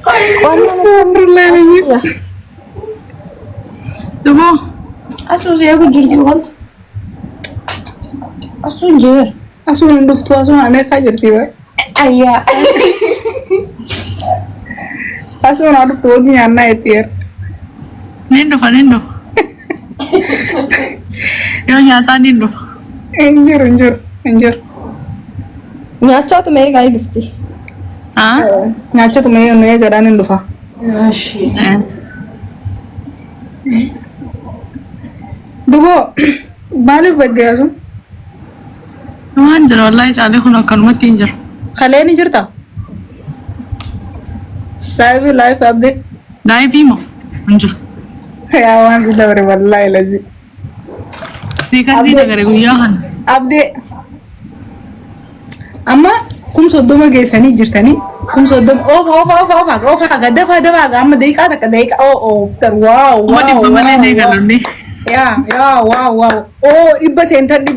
استغفر الله العظيم. تبو أسوس يا كجرتي والله أسوس جير أسوس ندفتو أسوس أنا كجرتي بقى أيا أسوس ندفتو وجهي أنا يتير نندو فنندو يو نياتا نندو انجر نياتشا تمي غاي دفتي نياتشا تمي نيا جران ندفا ماشي دبو بالف بدي أسوس ما انجر والله جالي هنا كانوا تنجر خليني جرتا لايف أبديت داي بيمو انجر يا وانز دوري والله لذي فيكر دي نغري غياهن أبديت أما كم صدوم جيساني جرتاني كم صدوم أوف دفع أما دقيقة دقيقة أوف تر واو ما دي بمالي دي قالوني يا واو إبا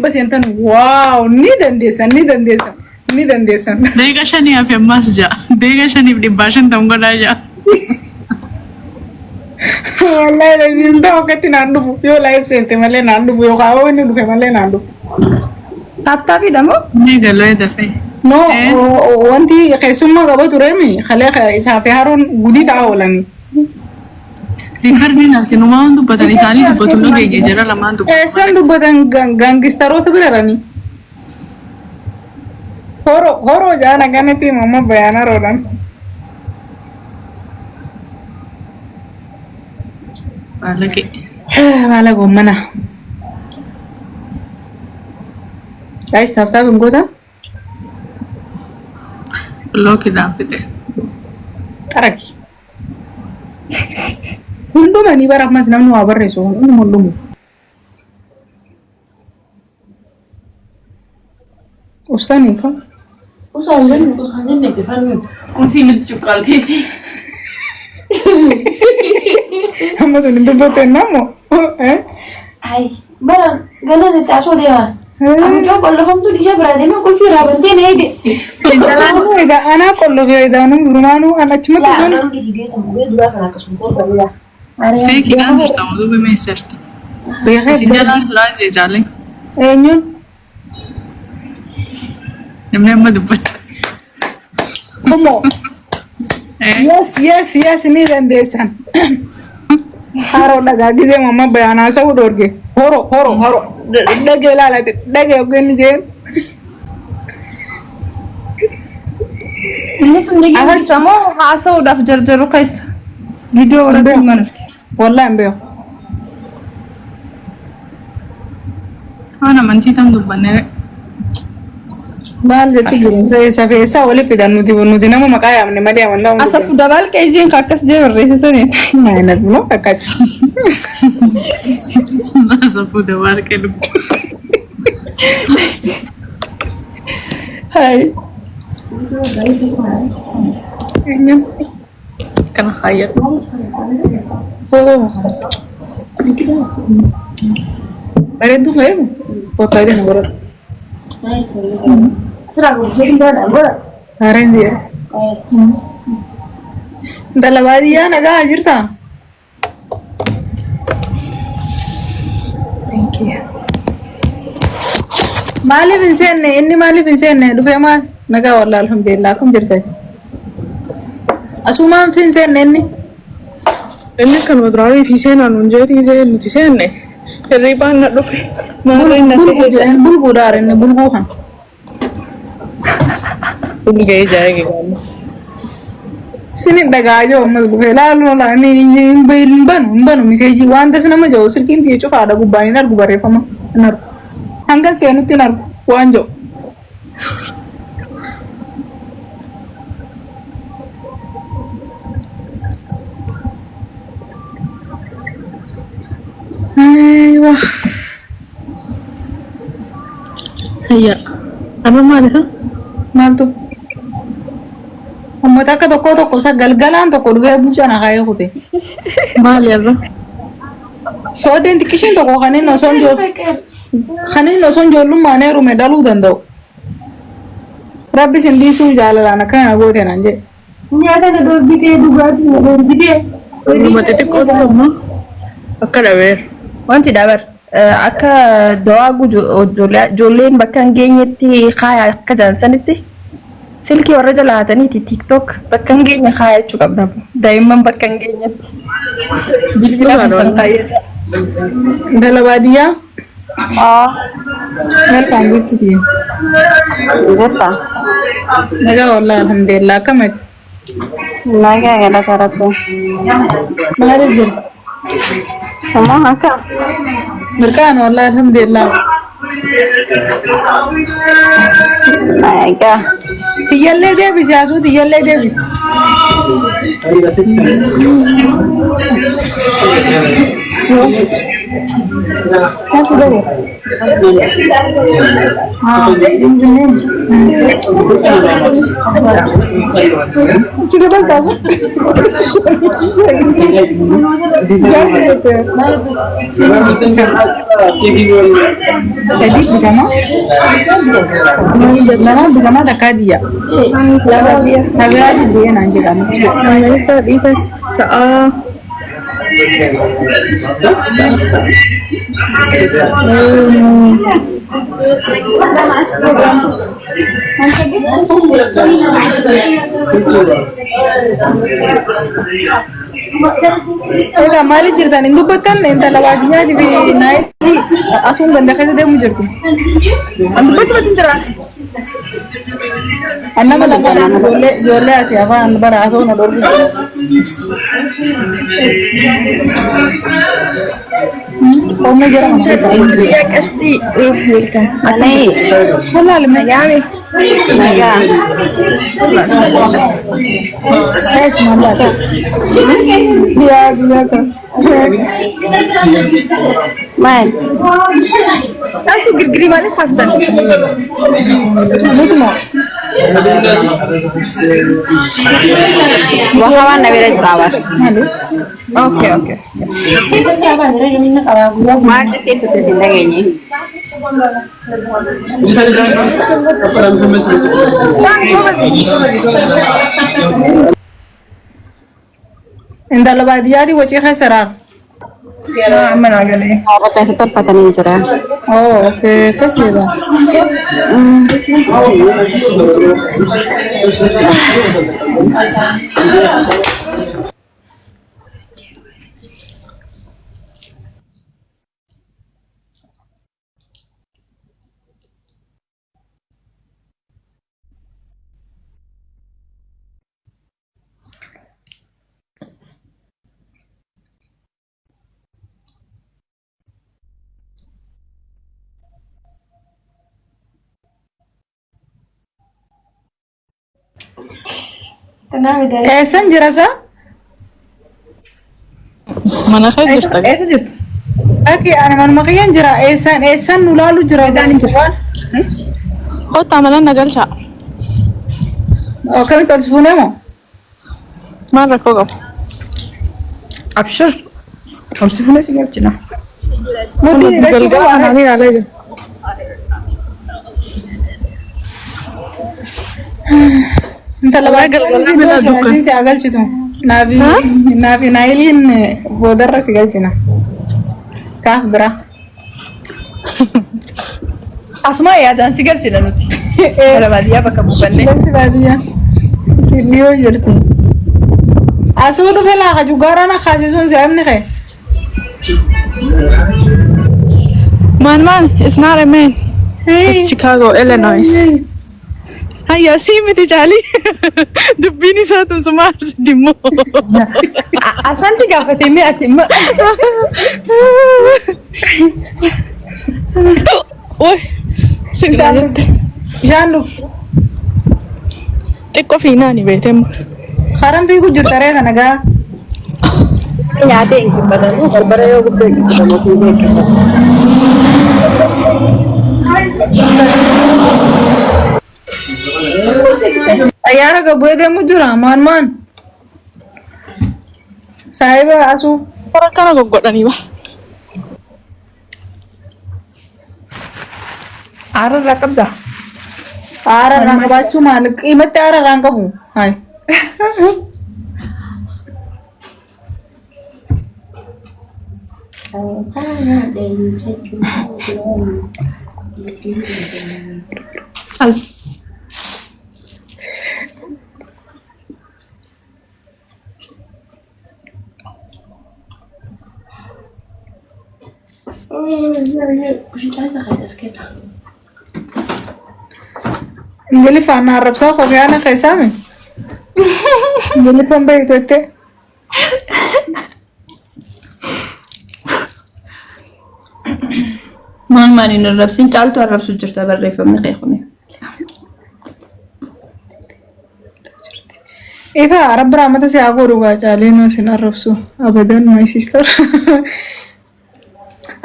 سنتن واو نيدن ديسان ديغا شاني في مسجا ديغا شاني بدي باشن تمغو داجا والله لازم ده وقت ناندو يو لايف سنتي مالي ناندو يو كاو ني دو مالي ناندو tapi damo نيغا لوي دفاي no wanti kaisuma gaba turemi khale isa fi harun gudi daawlan ريكاردي نالتي نو ما ندو بدني ساني دو بتولو جيجي جرا لما ندو san du badan gangistaro to birarani horo jana ganati mama bayana rodan بالك wala gomana guys tap ngota لو كده فتح taraki hunduma ni barak mas namnu abarre so hundum ustani ka usangen ne kefan kun fi mit chocolate amma to nindo bote namo ay bara gana ne taso dewa am jo kollo fam tu disa berade me kul fi rabante ne de ida ana kollo be ida nu rumanu ana chima to la non disi de sam de dura sana kasun ko bariya فيكي كان ترتاو دو بما يسرت be سنجلا دراجي جالي enyun نمنا ما دبت como yes ni rendesan haro daga gide mama bayana sa udorge horo dage lala dage ogeni jen ini sunde gi chamo hasa udaf jarjaru kais video ora man wallahi mbeo انا منتي تم دبنه bal je tugirin sa fe sa wali fidan nudi namu makaya amne mali amanda asa pudabal kaizin kakas je rese sone na no kakachu ما صفو دوار كده hai enyun كان خير bare tu ngai ko tadi ngoro sura ko hedi da ba haren dia dalawadiya naga ajirta thank you mali vinsenne inni mali vinsenne dufe ma naga wallahi alhamdulillah kum jirta asuma vinsenne inni إنك كان مدراوي في سنة نجاري زي نتسنة الريبان نروفي ما رأينا فيه bulgu darenne bulgu han كل جاي جاي كمان sinin daga jo mas dufe lalu la ni banu miseji wanda sana ma jo silkin ti cho fada gubani nar gubare fama nar hanga senu tinar wanjo aywa هيا أنا ما أعرف maltu ummata akka tokko sa galgalaan tokko dhufee bucana kaayee kute ما لي soodeen xiqqishiin tokko kanin osoon ijoollummaanee rume dhaluu danda'u rabbi sin dhiisuu jaalalaan akkana goote naan jedhe nyaata na doorbitee dhugaatii na doorbitee. Uummata xiqqootu ammoo akka dhabeera. Wanti dabar akka dawaagu ijoolleen bakka hin geenyetti kaaya akka jaansanitti silkii warra jalaataniiti tiktok bakka hin geenye kaaya jechuu qabna daa'imman bakka hin geenyetti bilbila kan fayyada. Dala baadiyyaa. Welcome jirti. Jirta. Nagaa wallahi alhamdulillah akkamitti. Nagaa galata rabbi. Maal jirti? Amma akka Mirkaan wallahi alhamdulillah. nagaa. Tiyyallee deebisi asuu tiyyallee deebisi. Kasih dulu. Sudah balik apa? Sedih bukan? Nama bukan ada kadia. Tapi aja dia nanti kan. Isa sa'a Ega mali jirtan ini dubbatan intala baadiyyaa dibi naayiti asuun ganda keessa deemu jirti. Dubbatu batin jira. Annama lafa ijoollee asii afaan bara asuun odoluu. Qonna jira mana keessa. Qasti malai. Halal meeyaami. Nagaa. Kayak mana? Dia kan. Man. aku giri mana fastan. Itu mau. Bakawan na bira jirawa. Malu. Okay. Macet itu kesindaganya. Intala baadiyyaa di wajji keessaraa. Mana gale. Apa pesa terpatanin jira. Oh, oke, kasih dah. Tenang udah. Esan jirasa? Mana kaya jirta? Aki, anak makian jira. Esan nulalu jira. Oh, tamalan nagal siya. Oh, kami tersebutnya mo. Mana ko ko? Abshur. Abshur na sige china. Mudi Galgal na ni alay. Intala baadiyyaa di si agal citu. Nafi nailin bodarra si galchina. Kaaf bira. Asma ya dan sigar china nuti. Kalau badia bakal bukannya. Nanti baadiyyaa. Si liyo jirti. Asuu dhufe laaqa jugaara na kaasisuun si amni kee. Man, it's not a man. It's Chicago, Illinois. Ayah sih mesti jali. Dubini satu semar sedimo. Asman juga petimi atima. Oi, Bishaan dhuf. xiqqoo fiinaa ni beekama. Karan fiigu jirta reeta nagaa. Nyaata hin kibbatan. Barbara yoo gubbee kibbatan fiigee kibbatan. Ayyaara gabbee deemu jira maan. Saahiba asuu. Bara kana goggodhanii ba. Aara rakabda. Aara irraan qabaachuu maal qiimatti aara irraan qabu. Hai. Tanya dari jechuun Al. Kushitaza kaitaskeza. Ngeli fana arabsa ko kaya na kay Sami. Ngeli pambay tete. Maan hin arrabsin caaltu arrabsu jirta barreeffamni qeequne. Ifa arab ramata si aku ruga chale no sin arabsu. Abadan my sister.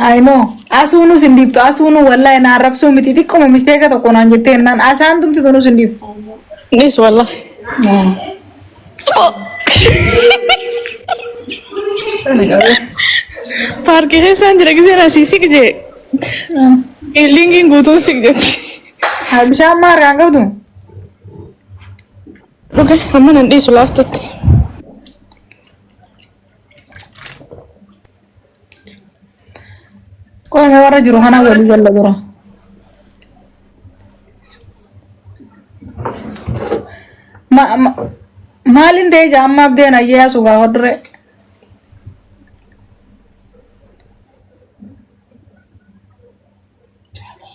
I know. Asunu sindiftu asunu wallahi na arabsu miti tikko mo mistake to konan jette nan asan tum ti tonu sindiftu. Yes, والله. Parque ke sanjra ke zera sisi ke je. Lingin gutu sik je. Habisha mar ganga tu. Okay, amma nan isu laftat. Ko me wara juru hana wali wala gora. Malin de jamma abde na yesu ga hodre.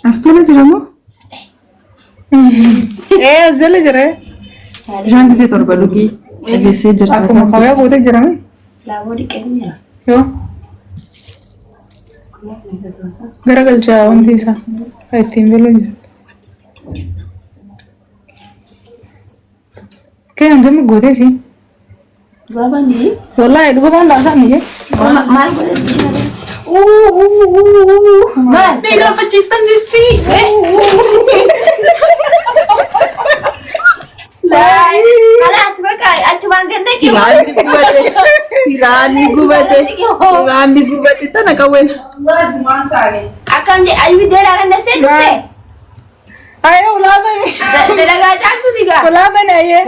Astuna jiramu? Zale jare. Jaan kise torba lugi. Ajese jirta. Aku mau kaya bote jarang. Labo di kenya. Yo. Gara galcha on disa. Ay timbelo. Kaya hanggang magote si. Dua bandi. Wallahi dugo bang dasa ni. Mal boleh bicara. Mal. Negra pachistan disi. Kalas bekai. Cuma gede kyo. Irani gubate. Irani gubate tana kawen. Akan di ayu dia akan nasi tu deh. Ayo ulama ni. Delaga tu tiga. Ulama ni aye.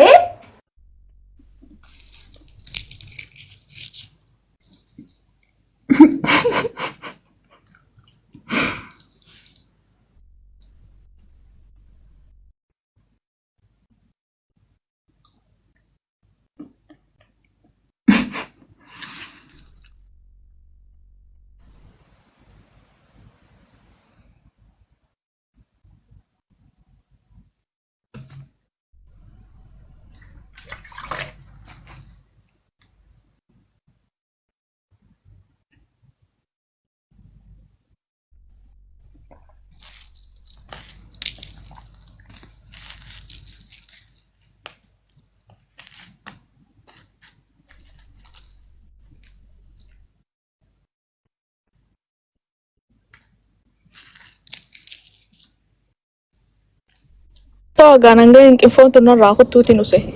To gananga in phone to no raho tuti no se.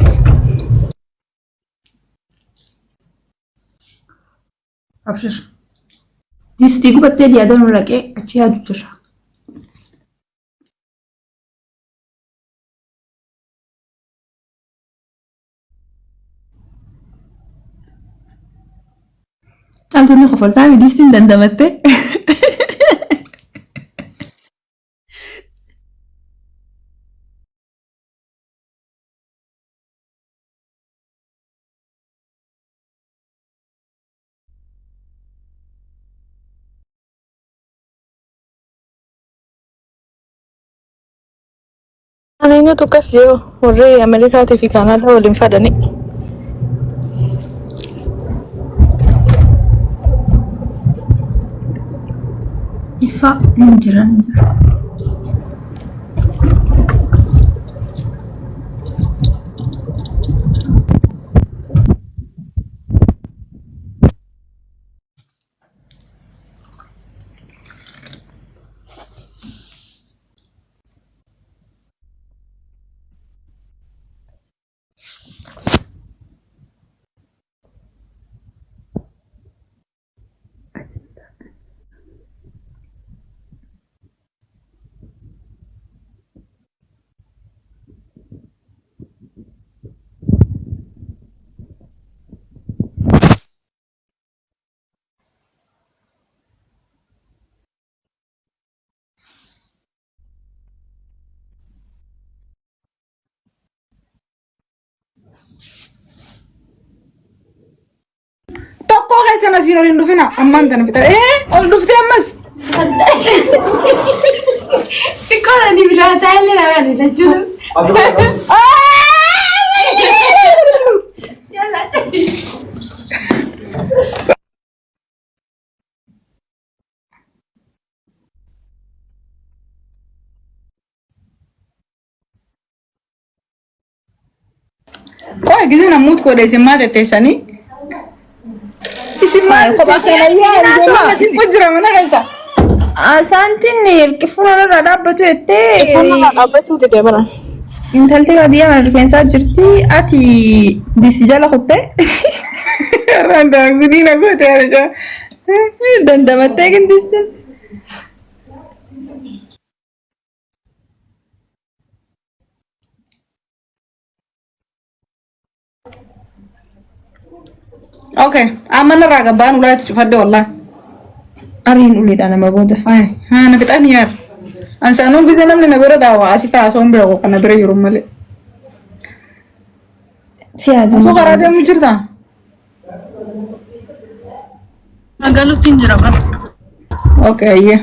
Abshir. Disti gubate dia don rake achi aju jira. Caaltu ni qofaltaa mi distin dandamatte. Anenya tu kas yo. Warre Amerika ti fi Canada walin fadani. Ifa injiran. Tokko keessan asiin ol hin dhufina. Ammaan tana fita. Ol dhuftee ammas. Xiqqoodha ni bilaataa illee namaan jechuun. Qoy gisee namoota kodha isin maa tetteessanii? Isin maa tetteessanii yaa ijoolleen asin jira mana keessa. Saantiin ilkifuun irra dhaabbatu jettee. Fuula dhaabbatu dide bara. Intalti baadiyyaa mana rifeensaa jirti. Ati bisi jala kuttee. Randa gudina goote yaada. Dandamattee gindiste. Okay, amana raga baan ulaa tu cufadde wallahi. Ariin uliidha nama booda. Ay, na fixaan yaar. Ansaanuu gisee namni na bira daawaa asii taasoo hin beeku kana bira jiru malee. Siyaasa. Osoo karaa deemu jirta? Magaaluutti hin jira bara. Okay, ayyee.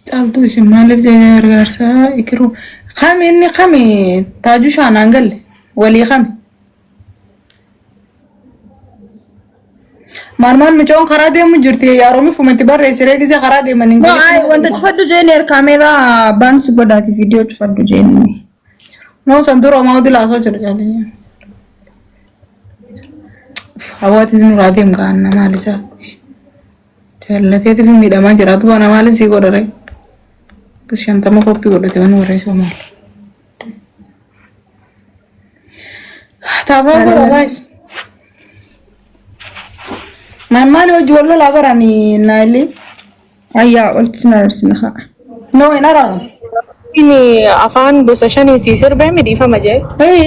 Caaltuu isin maaliif jecha gargaarsaa ikiru kami inni kami taaju shaanaan galle walii kami maalmaan micoon karaa deemu jirti yaaroomi fumatti barreessiree gisee karaa deemanii Wanta cufaddu jeeneer kaameeraa baansi godhaati viidiyoo cufaddu jeenii. noo san dura maawdi laasoo jira jaalee hawaati nuraa deemu gaanna maalisaa jaallateetiif miidhamaa jiraatu bana maalin sii godhare shantama koppii godhate waan warreessoo maal taafaa godha guys maali hojii wal lolaa baranii naayilii Ayyaa olti narsina haa. noo hin araaramu. Ini afaan gosa shanii si sirbee midhiifama jee.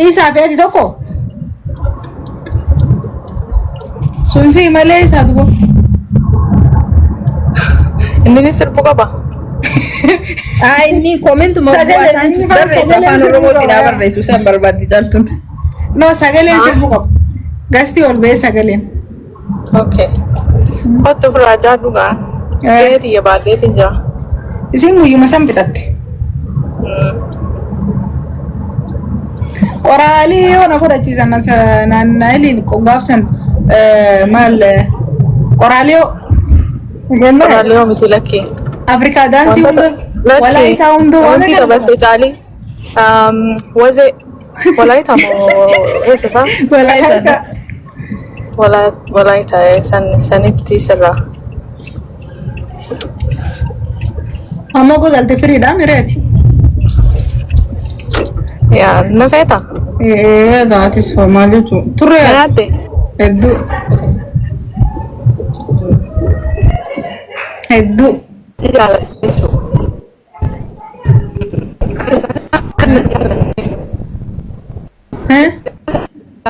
Isaa fi ati tokko sunsi malee isaa duuba. Inni sirbu qaba. Inni koomentu mawwaasanii barreessu afaan oromootiin haa barreessu san barbaaddi jaaltuun. No sagaleen sirbu qaba. Gasti ol ba'ee sagaleen. Okay. Kottu ofirraa jaaddu ga'a. Beeti ya baadheetiin jira. Isin guyyuma san bitatte. Qoraalii yoo na godhachiisan naanna'iliin gaafsan maal qoraalii yoo. Qoraalii miti lakkii. Afrikaa daansii hunda walaayitaa hunda waan wanti qabatte caalii wazee walaayitaa moo eessa isaa? Walaayitaa. Walaayitaa sanitti sirraa. ammoo gogalte firiidhaa mireeti. Yaa na feeta. Gaatis maal jechuun turre Nyaadde. hedduu hedduu. Jaaladhe.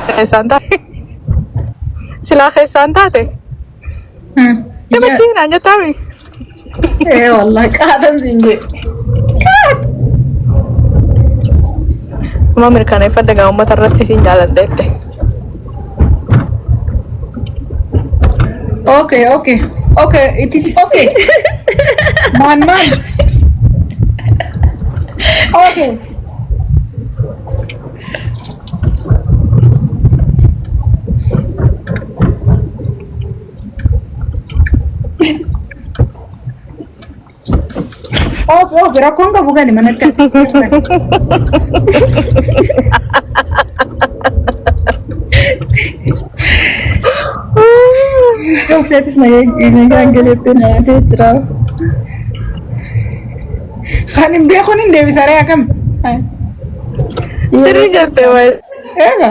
Keessaan taate. Silaa keessaan taate. Nama ciinaan jettaami. Wallahi qaatan siinjee. Amma mirkaneeffadha gaa uummata irratti siin jaaladheette. Okay, it is okay. Man. Okay. Okay, rakkoon qabu gani manatti. Uffeetis nagaan galeettee nyaatee jira. Kan hin beekun hin deebisaree akkam. Sirrii jettee wayi. Eega.